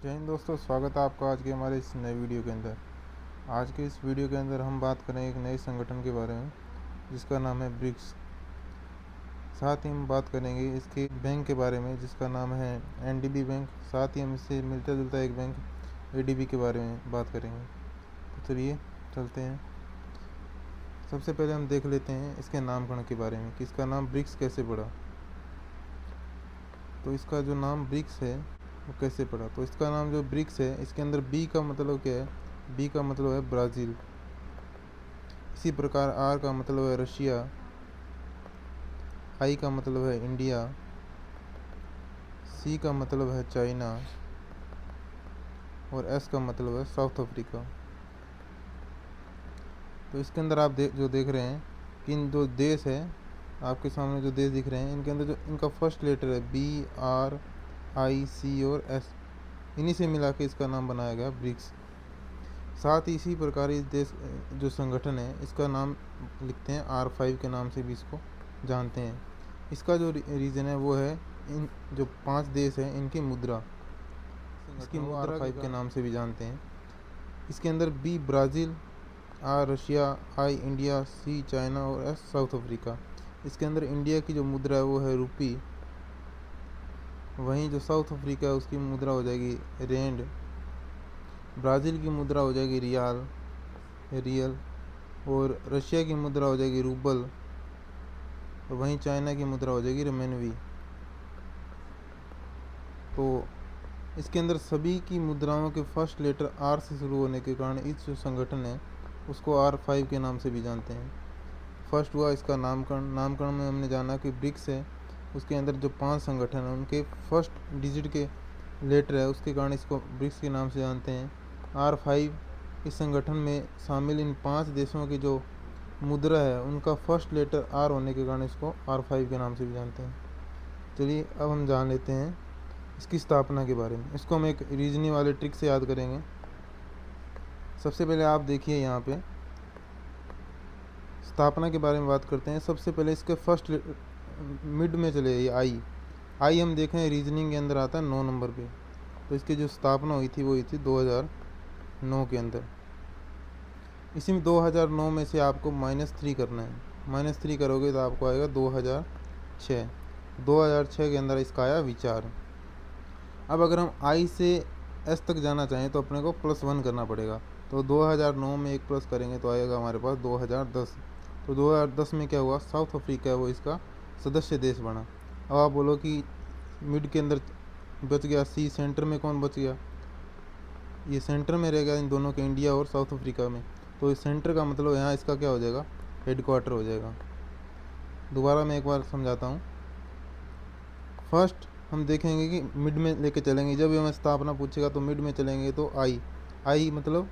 जय हिंद दोस्तों, स्वागत है आपका आज के हमारे इस नए वीडियो के अंदर। आज के इस वीडियो के अंदर हम बात करें एक नए संगठन के बारे में जिसका नाम है ब्रिक्स। साथ ही हम बात करेंगे इसके बैंक के बारे में जिसका नाम है एनडीबी बैंक। साथ ही हम इससे मिलता जुलता एक बैंक एडीबी के बारे में बात करेंगे। तो चलिए चलते हैं। सबसे पहले हम देख लेते हैं इसके नामकरण के बारे में कि इसका नाम ब्रिक्स कैसे पड़ा। तो इसका जो नाम ब्रिक्स है वो कैसे पड़ा, तो इसका नाम जो ब्रिक्स है, इसके अंदर बी का मतलब क्या है? बी का मतलब है ब्राज़ील। इसी प्रकार आर का मतलब है रशिया, आई का मतलब है इंडिया, सी का मतलब है चाइना और एस का मतलब है साउथ अफ्रीका। तो इसके अंदर आप जो देख रहे हैं कि इन दो देश है, आपके सामने जो देश दिख रहे हैं, इनके अंदर जो इनका फर्स्ट लेटर है बी, आर, आई, सी और एस, इन्हीं से मिला के इसका नाम बनाया गया ब्रिक्स। साथ ही इसी प्रकार इस देश जो संगठन है इसका नाम लिखते हैं R5 के नाम से भी इसको जानते हैं। इसका जो रीज़न है वो है इन जो 5 देश हैं इनकी मुद्रा, इसकी मुद्रा R5 के नाम से भी जानते हैं। इसके अंदर B Brazil, R Russia, I India, C China और एस साउथ अफ्रीका। इसके अंदर इंडिया की जो मुद्रा है वो है रुपी, वहीं जो साउथ अफ्रीका है उसकी मुद्रा हो जाएगी रेंड, ब्राज़ील की मुद्रा हो जाएगी रियल और रशिया की मुद्रा हो जाएगी रूबल और वहीं चाइना की मुद्रा हो जाएगी रेमेनवी। तो इसके अंदर सभी की मुद्राओं के फर्स्ट लेटर आर से शुरू होने के कारण इस जो संगठन है उसको R5 के नाम से भी जानते हैं। फर्स्ट हुआ इसका नामकरण में हमने जाना कि ब्रिक्स है, उसके अंदर जो 5 संगठन हैं उनके फर्स्ट डिजिट के लेटर है उसके कारण इसको ब्रिक्स के नाम से जानते हैं। R5 इस संगठन में शामिल इन 5 देशों की जो मुद्रा है उनका फर्स्ट लेटर आर होने के कारण इसको R5 के नाम से भी जानते हैं। चलिए अब हम जान लेते हैं इसकी स्थापना के बारे में। इसको हम एक रीजनिंग वाले ट्रिक से याद करेंगे। सबसे पहले आप देखिए यहाँ पे स्थापना के बारे में बात करते हैं। सबसे पहले इसके फर्स्ट मिड में चले आई हम देखें रीजनिंग के अंदर आता है 9 नंबर पे। तो इसकी जो स्थापना हुई थी वो हुई थी 2009 के अंदर। इसी में 2009 में से आपको -3 करना है। -3 करोगे तो आपको आएगा 2006। 2006 के अंदर इसका आया विचार। अब अगर हम आई से एस तक जाना चाहें तो अपने को +1 करना पड़ेगा। तो 2009 में एक प्लस करेंगे तो आएगा हमारे पास 2010। तो 2010 में क्या हुआ? साउथ अफ्रीका है वो इसका सदस्य देश बना। अब आप बोलो कि मिड के अंदर बच गया सी, सेंटर में कौन बच गया? ये सेंटर में रह गया इन दोनों के, इंडिया और साउथ अफ्रीका में। तो इस सेंटर का मतलब यहाँ इसका क्या हो जाएगा? हेडक्वार्टर हो जाएगा। दोबारा मैं एक बार समझाता हूँ। फर्स्ट हम देखेंगे कि मिड में लेके चलेंगे। जब भी हमें स्थापना पूछेगा तो मिड में चलेंगे तो आई मतलब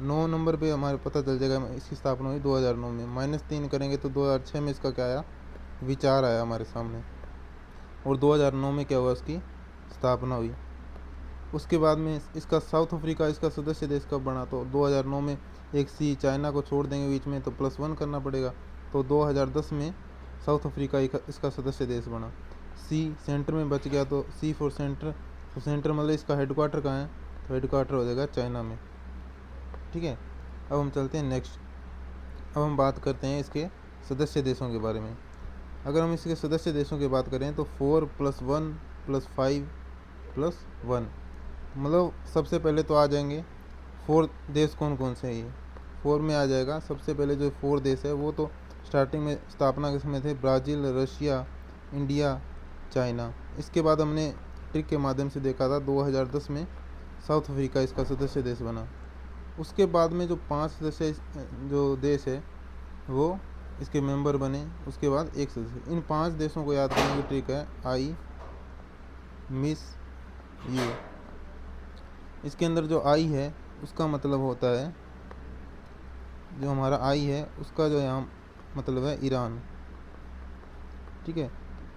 9 नंबर पे हमारे पता चल जाएगा इसकी स्थापना हुई 2009 में। -3 करेंगे तो 2006 में इसका क्या आया? विचार आया हमारे सामने। और 2009 में क्या हुआ? इसकी स्थापना हुई। उसके बाद में इसका साउथ अफ्रीका इसका सदस्य देश कब बना? तो 2009 में। एक सी चाइना को छोड़ देंगे बीच में तो +1 करना पड़ेगा। तो 2010 में साउथ अफ्रीका इसका सदस्य देश बना। सी सेंटर में बच गया तो सी फॉर सेंटर। तो सेंटर मतलब इसका हेडक्वार्टर कहाँ है? तो हेडक्वार्टर हो जाएगा चाइना में। ठीक है, अब हम चलते हैं नेक्स्ट। अब हम बात करते हैं इसके सदस्य देशों के बारे में। अगर हम इसके सदस्य देशों की बात करें तो 4 + 1 + 5 + 1, मतलब सबसे पहले तो आ जाएंगे 4 देश। कौन कौन से हैं? ये 4 में आ जाएगा। सबसे पहले जो 4 देश है वो तो स्टार्टिंग में स्थापना के समय थे ब्राज़ील, रशिया, इंडिया, चाइना। इसके बाद हमने ट्रिक के माध्यम से देखा था 2010 में साउथ अफ्रीका इसका सदस्य देश बना। उसके बाद में जो 5 सदस्य जो देश है वो इसके मेंबर बने। उसके बाद एक सदस्य। इन 5 देशों को याद करने की ट्रिक है आई मिस यू। इसके अंदर जो आई है उसका मतलब होता है, जो हमारा आई है उसका जो यहाँ मतलब है ईरान। ठीक है,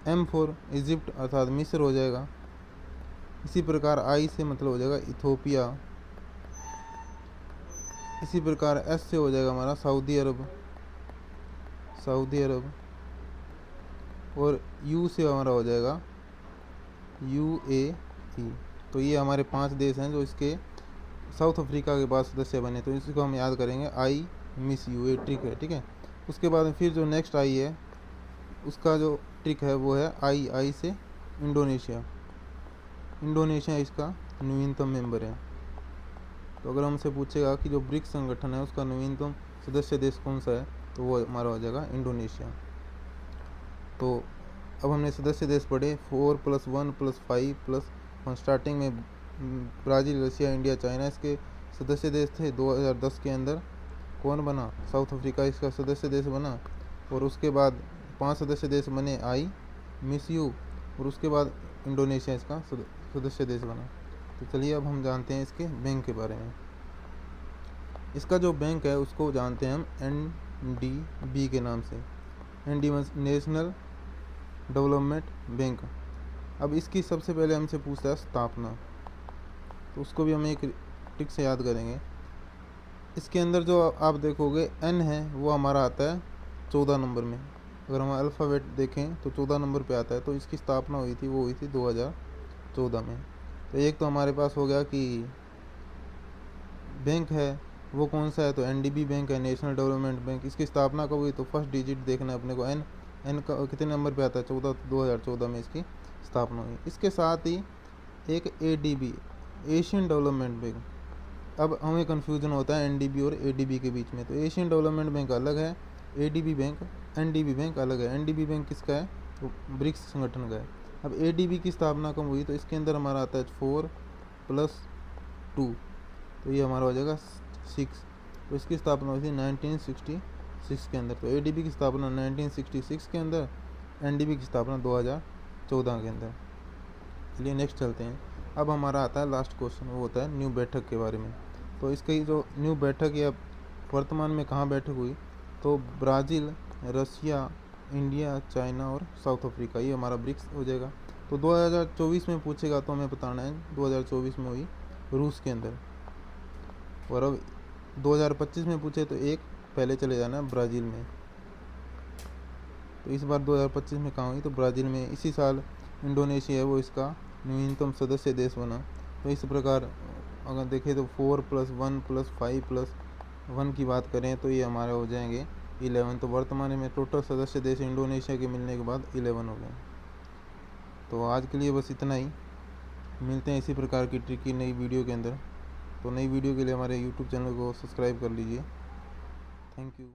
M फॉर इजिप्ट अर्थात मिस्र हो जाएगा। इसी प्रकार आई से मतलब हो जाएगा इथोपिया। इसी प्रकार S से हो जाएगा हमारा सऊदी अरब। और U से हमारा हो जाएगा UAE। तो ये हमारे 5 देश हैं जो इसके साउथ अफ्रीका के बाद सदस्य बने, तो इसको हम याद करेंगे आई मिस यू, ये ट्रिक है, ठीक है। उसके बाद फिर जो नेक्स्ट आई है उसका जो ट्रिक है वो है आई से इंडोनेशिया। इंडोनेशिया इसका नवीनतम मेंबर है। तो अगर हमसे पूछेगा कि जो ब्रिक्स संगठन है उसका नवीनतम सदस्य देश कौन सा है, तो वो हमारा हो जाएगा इंडोनेशिया। तो अब हमने सदस्य देश पढ़े 4 + 1 + 5 + स्टार्टिंग में ब्राज़ील, रसिया, इंडिया, चाइना इसके सदस्य देश थे। 2010 के अंदर कौन बना, साउथ अफ्रीका इसका सदस्य देश बना। और उसके बाद 5 सदस्य देश बने आई मिस यू, और उसके बाद इंडोनेशिया इसका सदस्य देश बना। तो चलिए अब हम जानते हैं इसके बैंक के बारे में। इसका जो बैंक है उसको जानते हैं हम NDB के नाम से, नेशनल डेवलपमेंट बैंक। अब इसकी सबसे पहले हमसे पूछता है स्थापना, तो उसको भी हम एक ट्रिक से याद करेंगे। इसके अंदर जो आप देखोगे N है वो हमारा आता है 14 नंबर में। अगर हम अल्फ़ाबेट देखें तो 14 नंबर पे आता है। तो इसकी स्थापना हुई थी, वो हुई थी 2014 में। तो एक तो हमारे पास हो गया कि बैंक है वो कौन सा है, तो NDB बैंक है, नेशनल डेवलपमेंट बैंक। इसकी स्थापना कब हुई, तो फर्स्ट डिजिट देखना है अपने को, एन का कितने नंबर पे आता है, 14, 2014 में इसकी स्थापना हुई। इसके साथ ही एक ADB, एशियन डेवलपमेंट बैंक। अब हमें कन्फ्यूजन होता है NDB और ADB के बीच में। तो एशियन डेवलपमेंट बैंक अलग है, ADB बैंक, NDB बैंक अलग है। NDB बैंक किसका है, तो ब्रिक्स संगठन का है। अब ADB की स्थापना कब हुई, तो इसके अंदर हमारा आता है 4 + 2, तो ये हमारा हो जाएगा 6। तो इसकी स्थापना हुई थी 1966 के अंदर। तो ADB की स्थापना 1966 के अंदर, NDB की स्थापना 2014 के अंदर। चलिए नेक्स्ट चलते हैं। अब हमारा आता है लास्ट क्वेश्चन, वो होता है न्यू बैठक के बारे में। तो इसकी जो न्यू बैठक या वर्तमान में कहाँ बैठक हुई, तो ब्राज़ील, रसिया, इंडिया, चाइना और साउथ अफ्रीका, ये हमारा ब्रिक्स हो जाएगा। तो 2024 में पूछेगा तो हमें बताना है 2024 में हुई रूस के अंदर। और अब 2025 में पूछे तो एक पहले चले जाना है ब्राज़ील में। तो इस बार 2025 में कहाँ हुई, तो ब्राज़ील में। इसी साल इंडोनेशिया है वो इसका नवीनतम सदस्य देश बना। तो इस प्रकार अगर देखें तो 4 + 1 + 5 + 1 की बात करें तो ये हमारे हो जाएंगे 11। तो वर्तमान में टोटल सदस्य देश इंडोनेशिया के मिलने के बाद 11 हो गए। तो आज के लिए बस इतना ही, मिलते हैं इसी प्रकार की ट्रिक की नई वीडियो के अंदर। तो नई वीडियो के लिए हमारे YouTube चैनल को सब्सक्राइब कर लीजिए। Thank you.